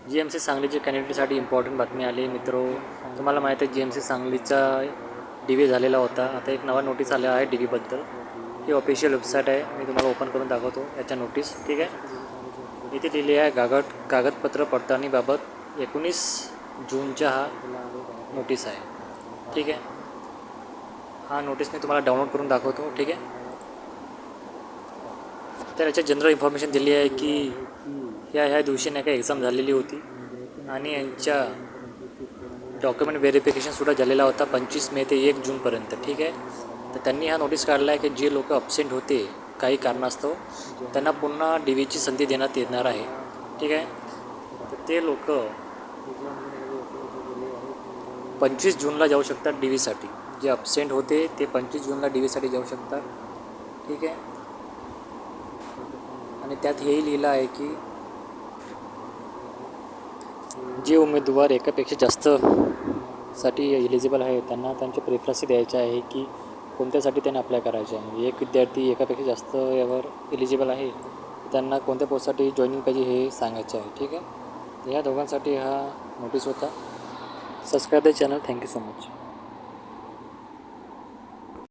GMC सांगलीच्या कॅन्डिडेटसाठी important बातमी आली मित्रो. तुम्हाला माहीत आहे GMC सांगलीचा DV झालेला होता. आता एक नवा नोटीस आला आहे DVबद्दल. ही ऑफिशियल वेबसाईट आहे, मी तुम्हाला ओपन करून दाखवतो याच्या नोटीस. ठीक आहे, इथे लिहिली आहे कागदपत्र पडताळणीबाबत 19 जूनचा हा नोटीस आहे. ठीक आहे, हा नोटीस मी तुम्हाला डाउनलोड करून दाखवतो. ठीक आहे, तर याच्यात जनरल इन्फॉर्मेशन दिली आहे की ह्या दिवशी नाही का एक्झाम झालेली होती आणि यांच्या डॉक्युमेंट व्हेरिफिकेशनसुद्धा झालेला होता 25 मे ते 1 जूनपर्यंत. ठीक आहे, तर त्यांनी हा नोटीस काढला आहे की जे लोक अब्सेंट होते काही कारणास्तव त्यांना पुन्हा DVची संधी देण्यात येणार आहे. ठीक आहे, तर ते लोक 25 जूनला जाऊ शकतात DVसाठी. जे अब्सेंट होते ते 25 जूनला DVसाठी जाऊ शकतात. ठीक आहे, आणि त्यात हेही लिहिलं आहे की जे उमेदवार एकापेक्षा जास्त साठी एलिजिबल आहे त्यांना त्यांचे प्रेफरन्स द्यायचे आहे की कोणत्यासाठी त्यांनी अप्लाय करायचे आहे. म्हणजे एक विद्यार्थी एकापेक्षा जास्त यावर एलिजिबल आहे त्यांना कोणत्या पोस्टसाठी जॉईनिंग पाहिजे हे सांगायचं आहे. ठीक आहे, तर ह्या दोघांसाठी हा नोटीस होता. Subscribe the channel. Thank you so much.